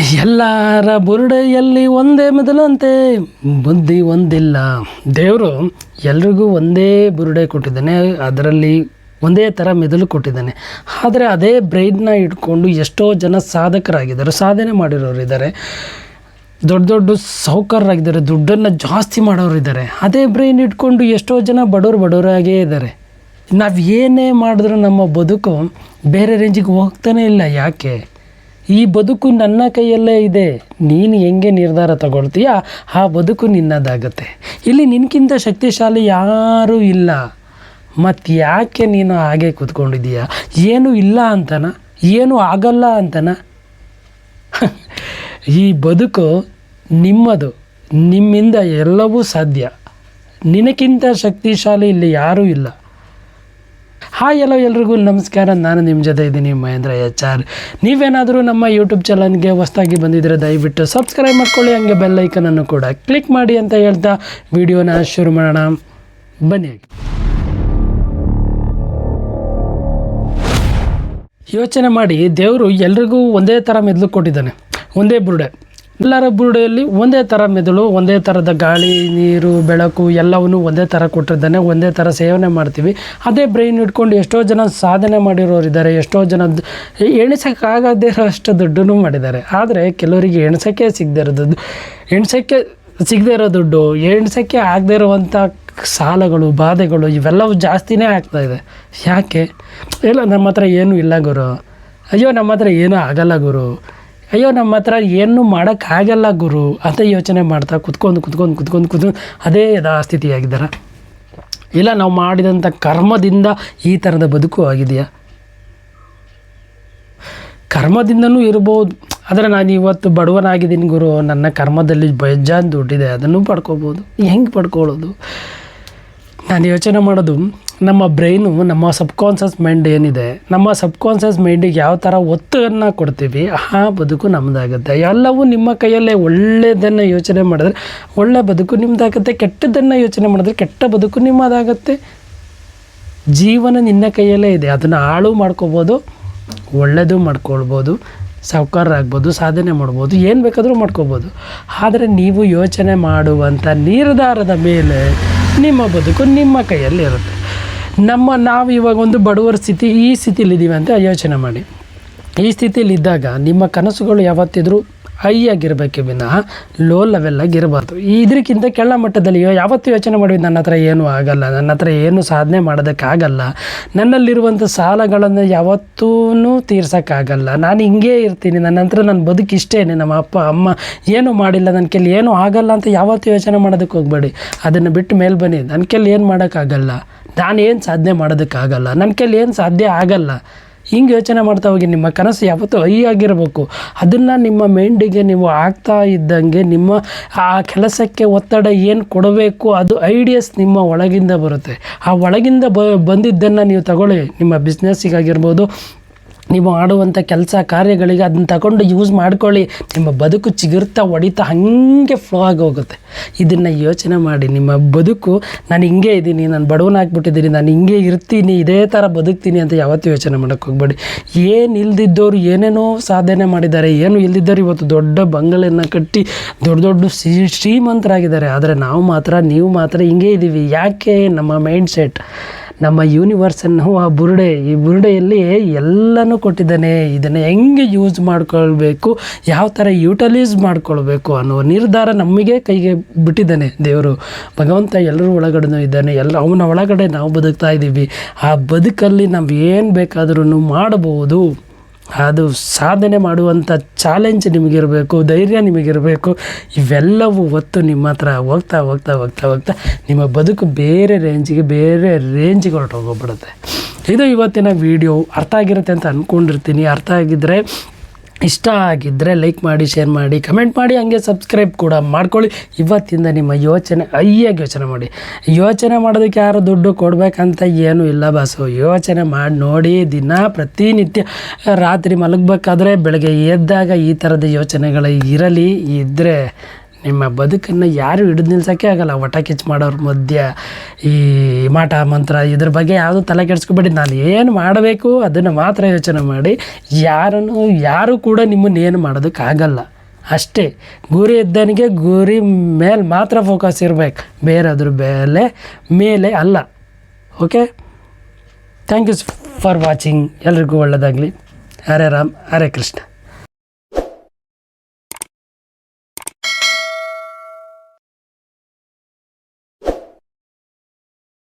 ಎಲ್ಲರ ಬುರುಡೆಯಲ್ಲಿ ಒಂದೇ ಮೊದಲಂತೆ ಬುದ್ಧಿ ಒಂದಿಲ್ಲ. ದೇವರು ಎಲ್ರಿಗೂ ಒಂದೇ ಬುರುಡೆ ಕೊಟ್ಟಿದ್ದಾನೆ, ಅದರಲ್ಲಿ ಒಂದೇ ಥರ ಮೆದುಳು ಕೊಟ್ಟಿದ್ದಾನೆ. ಆದರೆ ಅದೇ ಬ್ರೈನ್ನ ಇಟ್ಕೊಂಡು ಎಷ್ಟೋ ಜನ ಸಾಧಕರಾಗಿದ್ದಾರೆ, ಸಾಧನೆ ಮಾಡಿರೋರು ಇದ್ದಾರೆ, ದೊಡ್ಡ ದೊಡ್ಡ ಸಾಹುಕಾರರಾಗಿದ್ದಾರೆ, ದುಡ್ಡನ್ನು ಜಾಸ್ತಿ ಮಾಡೋರು ಇದ್ದಾರೆ. ಅದೇ ಬ್ರೈನ್ ಇಟ್ಕೊಂಡು ಎಷ್ಟೋ ಜನ ಬಡವರಾಗೇ ಇದ್ದಾರೆ. ನಾವು ಏನೇ ಮಾಡಿದ್ರೂ ನಮ್ಮ ಬದುಕು ಬೇರೆ ರೇಂಜಿಗೆ ಹೋಗ್ತಾನೆ ಇಲ್ಲ. ಯಾಕೆ? ಈ ಬದುಕು ನನ್ನ ಕೈಯಲ್ಲೇ ಇದೆ. ನೀನು ಹೆಂಗೆ ನಿರ್ಧಾರ ತಗೊಳ್ತೀಯ ಆ ಬದುಕು ನಿನ್ನದಾಗತ್ತೆ. ಇಲ್ಲಿ ನಿನಗಿಂತ ಶಕ್ತಿಶಾಲಿ ಯಾರೂ ಇಲ್ಲ. ಮತ್ತು ಯಾಕೆ ನೀನು ಹಾಗೆ ಕೂತ್ಕೊಂಡಿದ್ದೀಯ? ಏನೂ ಇಲ್ಲ ಅಂತನ? ಏನೂ ಆಗಲ್ಲ ಅಂತನ? ಈ ಬದುಕು ನಿಮ್ಮದು, ನಿಮ್ಮಿಂದ ಎಲ್ಲವೂ ಸಾಧ್ಯ. ನಿನಗಿಂತ ಶಕ್ತಿಶಾಲಿ ಇಲ್ಲಿ ಯಾರೂ ಇಲ್ಲ. ಹಾಯ್ ಎಲ್ಲೋ ಎಲ್ರಿಗೂ ನಮಸ್ಕಾರ. ನಾನು ನಿಮ್ಮ ಜೊತೆ ಇದ್ದೀನಿ, ಮಹೇಂದ್ರ HR. ನೀವೇನಾದರೂ ನಮ್ಮ ಯೂಟ್ಯೂಬ್ ಚಾನಲ್ಗೆ ಹೊಸದಾಗಿ ಬಂದಿದ್ದರೆ ದಯವಿಟ್ಟು ಸಬ್ಸ್ಕ್ರೈಬ್ ಮಾಡ್ಕೊಳ್ಳಿ, ಹಂಗೆ ಬೆಲ್ ಐಕನನ್ನು ಕೂಡ ಕ್ಲಿಕ್ ಮಾಡಿ ಅಂತ ಹೇಳ್ತಾ ವಿಡಿಯೋನ ಶುರು ಮಾಡೋಣ. ಬನ್ನಿ. ಯೋಚನೆ ಮಾಡಿ, ದೇವರು ಎಲ್ರಿಗೂ ಒಂದೇ ಥರ ಮೆದುಳು ಕೊಟ್ಟಿದ್ದಾನೆ, ಒಂದೇ ಬುರುಡೆ. ಎಲ್ಲರ ಬುರುಡೆಯಲ್ಲಿ ಒಂದೇ ಥರ ಮೆದುಳು, ಒಂದೇ ಥರದ ಗಾಳಿ, ನೀರು, ಬೆಳಕು ಎಲ್ಲವನ್ನೂ ಒಂದೇ ಥರ ಕೊಟ್ಟಿದ್ದಾನೆ. ಒಂದೇ ಥರ ಸೇವನೆ ಮಾಡ್ತೀವಿ. ಅದೇ ಬ್ರೈನ್ ಇಟ್ಕೊಂಡು ಎಷ್ಟೋ ಜನ ಸಾಧನೆ ಮಾಡಿರೋರು ಇದ್ದಾರೆ, ಎಷ್ಟೋ ಜನ ಎಣಿಸೋಕ್ಕಾಗದೇ ಇರೋಷ್ಟು ದುಡ್ಡನ್ನು ಮಾಡಿದ್ದಾರೆ. ಆದರೆ ಕೆಲವರಿಗೆ ಎಣಿಸೋಕ್ಕೆ ಸಿಗದೇ ಇರೋ ದುಡ್ಡು, ಎಣಿಸೋಕ್ಕೆ ಆಗದೇ ಇರುವಂಥ ಸಾಲಗಳು, ಬಾಧೆಗಳು ಇವೆಲ್ಲವೂ ಜಾಸ್ತಿನೇ ಆಗ್ತಾಯಿದೆ. ಯಾಕೆ? ಇಲ್ಲ, ನಮ್ಮ ಹತ್ರ ಏನೂ ಇಲ್ಲ ಗುರು, ಅಯ್ಯೋ ನಮ್ಮ ಹತ್ರ ಏನೂ ಆಗಲ್ಲ ಗುರು, ಅಯ್ಯೋ ನಮ್ಮ ಹತ್ರ ಏನೂ ಮಾಡೋಕ್ಕಾಗಲ್ಲ ಗುರು ಅಂತ ಯೋಚನೆ ಮಾಡ್ತಾ ಕುತ್ಕೊಂಡು ಅದೇ ಸ್ಥಿತಿಯಾಗಿದ್ದಾರೆ. ಇಲ್ಲ, ನಾವು ಮಾಡಿದಂಥ ಕರ್ಮದಿಂದ ಈ ಥರದ ಬದುಕು ಆಗಿದೆಯಾ? ಕರ್ಮದಿಂದನೂ ಇರ್ಬೋದು. ಆದರೆ ನಾನು ಇವತ್ತು ಬಡವನಾಗಿದ್ದೀನಿ ಗುರು, ನನ್ನ ಕರ್ಮದಲ್ಲಿ ಬೇಜಾನ್ ದುಡ್ಡಿದೆ, ಅದನ್ನು ಪಡ್ಕೋಬೋದು. ಹೆಂಗೆ ಪಡ್ಕೊಳ್ಳೋದು? ನಾನು ಯೋಚನೆ ಮಾಡೋದು, ನಮ್ಮ ಬ್ರೈನು, ನಮ್ಮ ಸಬ್ಕಾನ್ಷಿಯಸ್ ಮೈಂಡ್ ಏನಿದೆ, ನಮ್ಮ ಸಬ್ಕಾನ್ಷಿಯಸ್ ಮೈಂಡಿಗೆ ಯಾವ ಥರ ಒತ್ತನ್ನು ಕೊಡ್ತೀವಿ ಆ ಬದುಕು ನಮ್ಮದಾಗುತ್ತೆ. ಎಲ್ಲವೂ ನಿಮ್ಮ ಕೈಯಲ್ಲೇ. ಒಳ್ಳೆಯದನ್ನು ಯೋಚನೆ ಮಾಡಿದ್ರೆ ಒಳ್ಳೆ ಬದುಕು ನಿಮ್ಮದಾಗುತ್ತೆ, ಕೆಟ್ಟದ್ದನ್ನು ಯೋಚನೆ ಮಾಡಿದ್ರೆ ಕೆಟ್ಟ ಬದುಕು ನಿಮ್ಮದಾಗುತ್ತೆ. ಜೀವನ ನಿನ್ನ ಕೈಯಲ್ಲೇ ಇದೆ. ಅದನ್ನು ಹಾಳು ಮಾಡ್ಕೋಬೋದು, ಒಳ್ಳೆಯದು ಮಾಡ್ಕೊಳ್ಬೋದು, ಸಾಹುಕಾರರಾಗ್ಬೋದು, ಸಾಧನೆ ಮಾಡ್ಬೋದು, ಏನು ಬೇಕಾದರೂ ಮಾಡ್ಕೋಬೋದು. ಆದರೆ ನೀವು ಯೋಚನೆ ಮಾಡುವಂಥ ನಿರ್ಧಾರದ ಮೇಲೆ ನಿಮ್ಮ ಬದುಕು ನಿಮ್ಮ ಕೈಯಲ್ಲಿ ಇರುತ್ತೆ. ನಾವು ಇವಾಗ ಒಂದು ಬಡವರ ಸ್ಥಿತಿ, ಈ ಸ್ಥಿತಿಲಿದ್ದೀವಿ ಅಂತ ಯೋಚನೆ ಮಾಡಿ. ಈ ಸ್ಥಿತಿಲಿದ್ದಾಗ ನಿಮ್ಮ ಕನಸುಗಳು ಯಾವತ್ತಿದ್ರೂ ಹೈ ಆಗಿರಬೇಕೆ ವಿನಃ ಲೋ ಲೆವೆಲ್ಲಾಗಿರಬಾರ್ದು. ಇದಕ್ಕಿಂತ ಕೆಳ ಮಟ್ಟದಲ್ಲಿ ಯಾವತ್ತೂ ಯೋಚನೆ ಮಾಡಿ, ನನ್ನ ಹತ್ರ ಏನೂ ಆಗಲ್ಲ, ನನ್ನ ಹತ್ರ ಏನು ಸಾಧನೆ ಮಾಡೋದಕ್ಕಾಗಲ್ಲ, ನನ್ನಲ್ಲಿರುವಂಥ ಸಾಲಗಳನ್ನು ಯಾವತ್ತೂ ತೀರ್ಸೋಕ್ಕಾಗಲ್ಲ, ನಾನು ಹಿಂಗೇ ಇರ್ತೀನಿ, ನನ್ನ ಹತ್ರ ನನ್ನ ಬದುಕು ಇಷ್ಟೇ, ನಮ್ಮ ಅಪ್ಪ ಅಮ್ಮ ಏನೂ ಮಾಡಿಲ್ಲ, ನನ್ನ ಕೈಲಿ ಏನೂ ಆಗಲ್ಲ ಅಂತ ಯಾವತ್ತೂ ಯೋಚನೆ ಮಾಡೋದಕ್ಕೆ ಹೋಗಬೇಡಿ. ಅದನ್ನು ಬಿಟ್ಟು ಮೇಲೆ ಬನ್ನಿ. ನನ್ನ ಕೈಲಿ ಏನು ಮಾಡೋಕ್ಕಾಗಲ್ಲ, ನಾನೇನು ಸಾಧನೆ ಮಾಡೋದಕ್ಕಾಗಲ್ಲ, ನನ್ನ ಕೈಲಿ ಏನು ಸಾಧ್ಯ ಆಗಲ್ಲ, ಹಿಂಗೆ ಯೋಚನೆ ಮಾಡ್ತಾ ಹೋಗಿ. ನಿಮ್ಮ ಕನಸು ಯಾವತ್ತೂ ಹೈ ಆಗಿರಬೇಕು. ಅದನ್ನು ನಿಮ್ಮ ಮೈಂಡಿಗೆ ನೀವು ಆಗ್ತಾ ಇದ್ದಂಗೆ ನಿಮ್ಮ ಆ ಕೆಲಸಕ್ಕೆ ಒತ್ತಡ ಏನು ಕೊಡಬೇಕು ಅದು ಐಡಿಯಾಸ್ ನಿಮ್ಮ ಒಳಗಿಂದ ಬರುತ್ತೆ. ಆ ಒಳಗಿಂದ ಬಂದಿದ್ದನ್ನು ನೀವು ತಗೊಳ್ಳಿ. ನಿಮ್ಮ ಬಿಸ್ನೆಸ್ಸಿಗಾಗಿರ್ಬೋದು, ನೀವು ಆಡುವಂಥ ಕೆಲಸ ಕಾರ್ಯಗಳಿಗೆ ಅದನ್ನು ತಗೊಂಡು ಯೂಸ್ ಮಾಡ್ಕೊಳ್ಳಿ. ನಿಮ್ಮ ಬದುಕು ಚಿಗುರ್ತಾ ಹೊಡಿತಾ ಹಾಗೆ ಫ್ಲೋ ಆಗಿ ಹೋಗುತ್ತೆ. ಇದನ್ನು ಯೋಚನೆ ಮಾಡಿ. ನಿಮ್ಮ ಬದುಕು, ನಾನು ಹಿಂಗೆ ಇದ್ದೀನಿ, ನಾನು ಬಡವನಾಗ್ಬಿಟ್ಟಿದ್ದೀನಿ, ನಾನು ಹಿಂಗೆ ಇರ್ತೀನಿ, ಇದೇ ಥರ ಬದುಕ್ತೀನಿ ಅಂತ ಯಾವತ್ತೂ ಯೋಚನೆ ಮಾಡೋಕ್ಕೆ ಹೋಗ್ಬೇಡಿ. ಏನು ಇಲ್ದಿದ್ದವರು ಏನೇನೋ ಸಾಧನೆ ಮಾಡಿದ್ದಾರೆ, ಏನು ಇಲ್ದಿದ್ದವರು ಇವತ್ತು ದೊಡ್ಡ ಬಂಗಲೆಯನ್ನು ಕಟ್ಟಿ ದೊಡ್ಡ ದೊಡ್ಡ ಶ್ರೀಮಂತರಾಗಿದ್ದಾರೆ. ಆದರೆ ನೀವು ಮಾತ್ರ ಹಿಂಗೆ ಇದ್ದೀವಿ. ಯಾಕೆ? ನಮ್ಮ ಮೈಂಡ್ ಸೆಟ್, ನಮ್ಮ ಯೂನಿವರ್ಸನ್ನು ಆ ಬುರುಡೆ, ಈ ಬುರುಡೆಯಲ್ಲಿ ಎಲ್ಲನೂ ಕೊಟ್ಟಿದ್ದಾನೆ. ಇದನ್ನು ಹೆಂಗೆ ಯೂಸ್ ಮಾಡ್ಕೊಳ್ಬೇಕು, ಯಾವ ಥರ ಯೂಟಿಲೈಸ್ ಮಾಡ್ಕೊಳ್ಬೇಕು ಅನ್ನೋ ನಿರ್ಧಾರ ನಮಗೆ ಕೈಗೆ ಬಿಟ್ಟಿದ್ದಾನೆ ದೇವರು. ಭಗವಂತ ಎಲ್ಲರೂ ಒಳಗಡೆನೂ ಇದ್ದಾನೆ. ಅವನ ಒಳಗಡೆ ನಾವು ಬದುಕ್ತಾ ಇದ್ದೀವಿ. ಆ ಬದುಕಲ್ಲಿ ನಾವು ಏನು ಬೇಕಾದ್ರೂ ಮಾಡಬಹುದು. ಅದು ಸಾಧನೆ ಮಾಡುವಂಥ ಚಾಲೆಂಜ್ ನಿಮಗಿರಬೇಕು, ಧೈರ್ಯ ನಿಮಗಿರಬೇಕು. ಇವೆಲ್ಲವೂ ಹೊತ್ತು ನಿಮ್ಮ ಹತ್ರ ಹೋಗ್ತಾ ನಿಮ್ಮ ಬದುಕು ಬೇರೆ ರೇಂಜಿಗೆ ಹೊರಟೋಗ್ಬಿಡುತ್ತೆ. ಇದು ಇವತ್ತಿನ ವಿಡಿಯೋ. ಅರ್ಥ ಆಗಿರುತ್ತೆ ಅಂತ ಅಂದ್ಕೊಂಡಿರ್ತೀನಿ. ಅರ್ಥ ಆಗಿದ್ದರೆ, ಇಷ್ಟ ಆಗಿದ್ದರೆ ಲೈಕ್ ಮಾಡಿ, ಶೇರ್ ಮಾಡಿ, ಕಮೆಂಟ್ ಮಾಡಿ, ಹಂಗೆ ಸಬ್ಸ್ಕ್ರೈಬ್ ಕೂಡ ಮಾಡ್ಕೊಳ್ಳಿ. ಇವತ್ತಿಂದ ನಿಮ್ಮ ಯೋಚನೆ ಹೈಯಾಗಿ ಯೋಚನೆ ಮಾಡಿ. ಯೋಚನೆ ಮಾಡೋದಕ್ಕೆ ಯಾರು ದುಡ್ಡು ಕೊಡಬೇಕಂತ ಏನೂ ಇಲ್ಲ ಬಾಸು. ಯೋಚನೆ ಮಾಡಿ ನೋಡಿ. ಪ್ರತಿನಿತ್ಯ ರಾತ್ರಿ ಮಲಗಬೇಕಾದ್ರೆ ಬೆಳಗ್ಗೆ ಎದ್ದಾಗ ಈ ಥರದ ಯೋಚನೆಗಳು ಇರಲಿ. ಇದ್ದರೆ ನಿಮ್ಮ ಬದುಕನ್ನು ಯಾರು ಹಿಡಿದು ನಿಲ್ಸೋಕ್ಕೆ ಆಗಲ್ಲ. ವಟ ಕಿಚ್ಚು ಮಾಡೋರ ಮಧ್ಯ ಈ ಮಾಟ ಮಂತ್ರ ಇದ್ರ ಬಗ್ಗೆ ಯಾವುದೂ ತಲೆ ಕೆಡಿಸ್ಕೊಬೇಡಿ. ನಾನು ಏನು ಮಾಡಬೇಕು ಅದನ್ನು ಮಾತ್ರ ಯೋಚನೆ ಮಾಡಿ. ಯಾರು ಕೂಡ ನಿಮ್ಮನ್ನೇನು ಮಾಡೋದಕ್ಕಾಗಲ್ಲ. ಅಷ್ಟೇ, ಗುರಿ ಇದ್ದನಿಗೆ ಗುರಿ ಮೇಲೆ ಮಾತ್ರ ಫೋಕಸ್ ಇರಬೇಕು, ಬೇರೆ ಅದ್ರ ಮೇಲೆ ಅಲ್ಲ. Okay, thank you for watching. ಎಲ್ರಿಗೂ ಒಳ್ಳೆಯದಾಗಲಿ. ಹರೇ ರಾಮ್, ಹರೇ ಕೃಷ್ಣ.